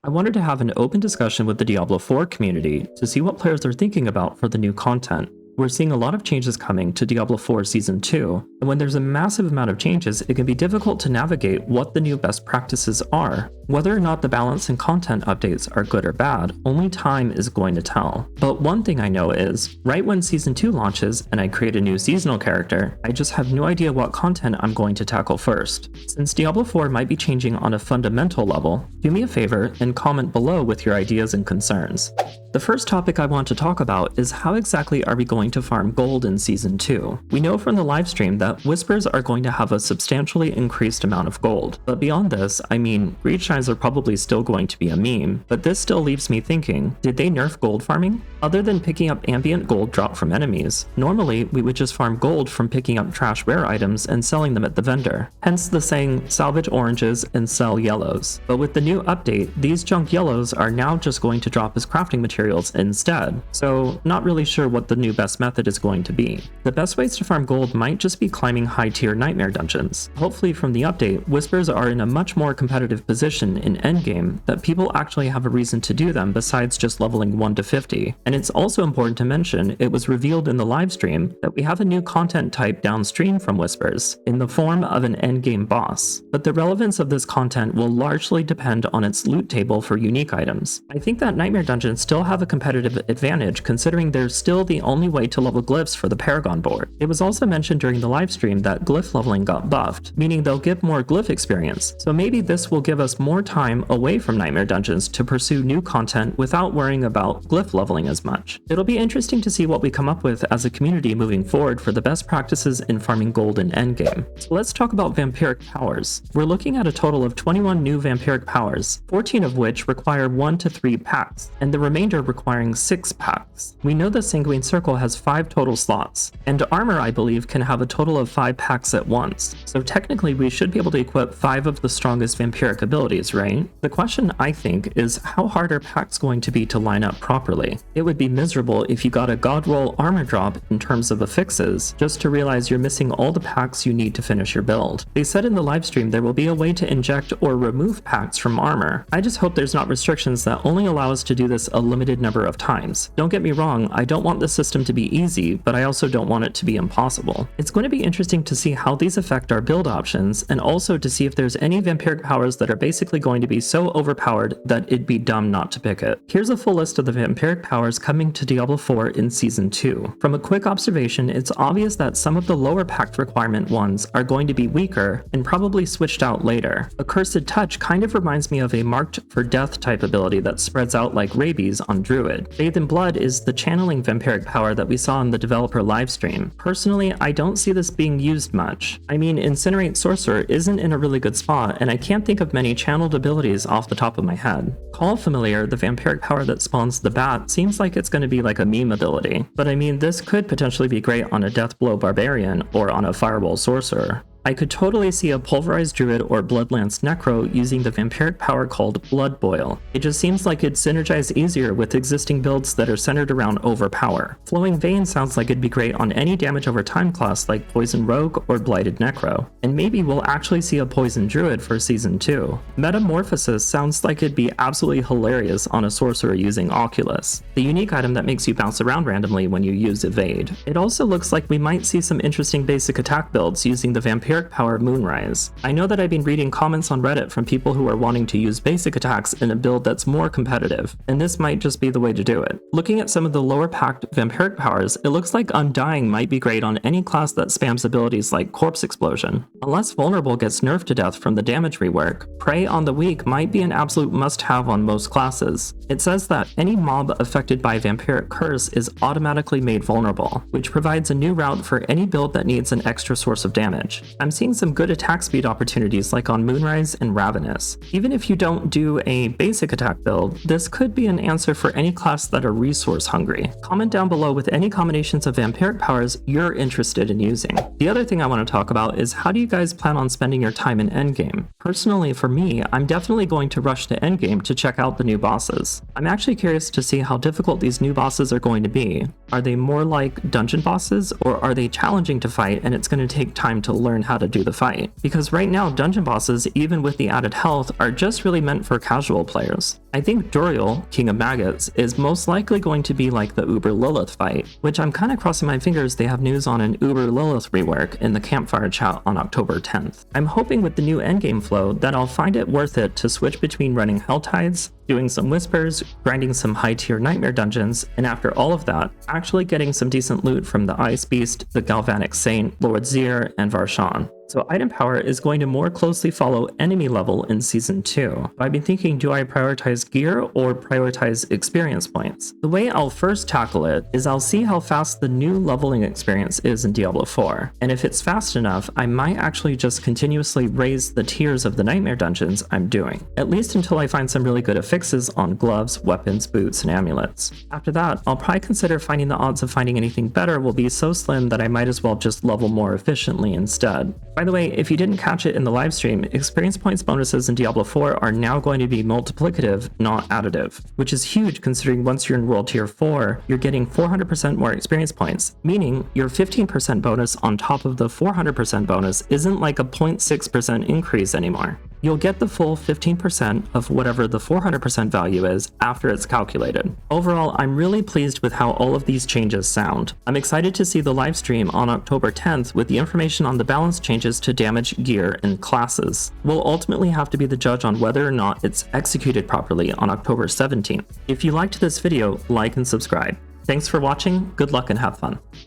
I wanted to have an open discussion with the Diablo 4 community to see what players are thinking about for the new content. We're seeing a lot of changes coming to Diablo 4 Season 2, and when there's a massive amount of changes, it can be difficult to navigate what the new best practices are. Whether or not the balance and content updates are good or bad, only time is going to tell. But one thing I know is, right when Season 2 launches and I create a new seasonal character, I just have no idea what content I'm going to tackle first. Since Diablo 4 might be changing on a fundamental level, do me a favor and comment below with your ideas and concerns. The first topic I want to talk about is how exactly are we going to farm gold in Season 2. We know from the livestream that Whispers are going to have a substantially increased amount of gold, but beyond this, I mean, Greed Shines are probably still going to be a meme, but this still leaves me thinking, did they nerf gold farming? Other than picking up ambient gold dropped from enemies, normally we would just farm gold from picking up trash rare items and selling them at the vendor, hence the saying salvage oranges and sell yellows. But with the new update, these junk yellows are now just going to drop as crafting materials instead, so not really sure what the new best method is going to be. The best ways to farm gold might just be climbing high tier nightmare dungeons. Hopefully from the update, Whispers are in a much more competitive position in endgame that people actually have a reason to do them besides just leveling 1 to 50. And it's also important to mention, it was revealed in the livestream that we have a new content type downstream from Whispers, in the form of an endgame boss. But the relevance of this content will largely depend on its loot table for unique items. I think that nightmare dungeons still have a competitive advantage considering they're still the only way to level glyphs for the Paragon board. It was also mentioned during the livestream that glyph leveling got buffed, meaning they'll give more glyph experience, so maybe this will give us more time away from nightmare dungeons to pursue new content without worrying about glyph leveling as much. It'll be interesting to see what we come up with as a community moving forward for the best practices in farming gold in endgame. So let's talk about vampiric powers. We're looking at a total of 21 new vampiric powers, 14 of which require 1 to 3 pacts, and the remainder requiring 6 pacts. We know the Sanguine Circle has 5 total slots, and armor I believe can have a total of 5 packs at once, so technically we should be able to equip 5 of the strongest vampiric abilities, right? The question I think is how hard are packs going to be to line up properly? It would be miserable if you got a god roll armor drop in terms of affixes, just to realize you're missing all the packs you need to finish your build. They said in the livestream there will be a way to inject or remove packs from armor. I just hope there's not restrictions that only allow us to do this a limited number of times. Don't get me wrong, I don't want the system to be easy, but I also don't want it to be impossible. It's going to be interesting to see how these affect our build options, and also to see if there's any vampiric powers that are basically going to be so overpowered that it'd be dumb not to pick it. Here's a full list of the vampiric powers coming to Diablo 4 in Season 2. From a quick observation, it's obvious that some of the lower pact requirement ones are going to be weaker and probably switched out later. Accursed Touch kind of reminds me of a marked for death type ability that spreads out like rabies on Druid. Bathe in Blood is the channeling vampiric power that we saw in the developer livestream. Personally, I don't see this being used much. I mean, Incinerate Sorcerer isn't in a really good spot, and I can't think of many channeled abilities off the top of my head. Call Familiar, the vampiric power that spawns the bat, seems like it's going to be like a meme ability, but I mean, this could potentially be great on a Deathblow Barbarian or on a Firewall Sorcerer. I could totally see a Pulverized Druid or Bloodlance Necro using the vampiric power called Blood Boil. It just seems like it'd synergize easier with existing builds that are centered around overpower. Flowing Vein sounds like it'd be great on any damage over time class like Poison Rogue or Blighted Necro. And maybe we'll actually see a Poison Druid for Season 2. Metamorphosis sounds like it'd be absolutely hilarious on a sorcerer using Oculus, the unique item that makes you bounce around randomly when you use Evade. It also looks like we might see some interesting basic attack builds using the vampiric power Moonrise. I know that I've been reading comments on Reddit from people who are wanting to use basic attacks in a build that's more competitive, and this might just be the way to do it. Looking at some of the lower packed vampiric powers, it looks like Undying might be great on any class that spams abilities like Corpse Explosion. Unless Vulnerable gets nerfed to death from the damage rework, Prey on the Weak might be an absolute must-have on most classes. It says that any mob affected by Vampiric Curse is automatically made vulnerable, which provides a new route for any build that needs an extra source of damage. I'm seeing some good attack speed opportunities like on Moonrise and Ravenous. Even if you don't do a basic attack build, this could be an answer for any class that are resource hungry. Comment down below with any combinations of vampiric powers you're interested in using. The other thing I want to talk about is how do you guys plan on spending your time in endgame? Personally, for me, I'm definitely going to rush to endgame to check out the new bosses. I'm actually curious to see how difficult these new bosses are going to be. Are they more like dungeon bosses, or are they challenging to fight and it's going to take time to learn how to do the fight, because right now dungeon bosses, even with the added health, are just really meant for casual players. I think Duriel, King of Maggots, is most likely going to be like the Uber Lilith fight, which I'm kinda crossing my fingers they have news on an Uber Lilith rework in the campfire chat on October 10th. I'm hoping with the new endgame flow that I'll find it worth it to switch between running Hell Tides, doing some whispers, grinding some high tier nightmare dungeons, and after all of that, actually getting some decent loot from the Ice Beast, the Galvanic Saint, Lord Zir, and Varshan. So item power is going to more closely follow enemy level in Season 2. I've been thinking, do I prioritize gear or prioritize experience points? The way I'll first tackle it is I'll see how fast the new leveling experience is in Diablo 4, and if it's fast enough, I might actually just continuously raise the tiers of the nightmare dungeons I'm doing, at least until I find some really good affixes on gloves, weapons, boots, and amulets. After that, I'll probably consider finding the odds of finding anything better will be so slim that I might as well just level more efficiently instead. By the way, if you didn't catch it in the livestream, experience points bonuses in Diablo 4 are now going to be multiplicative, not additive, which is huge considering once you're in World Tier 4, you're getting 400% more experience points, meaning your 15% bonus on top of the 400% bonus isn't like a 0.6% increase anymore. You'll get the full 15% of whatever the 400% value is after it's calculated. Overall, I'm really pleased with how all of these changes sound. I'm excited to see the livestream on October 10th with the information on the balance changes to damage, gear, and classes. We'll ultimately have to be the judge on whether or not it's executed properly on October 17th. If you liked this video, like and subscribe. Thanks for watching, good luck and have fun.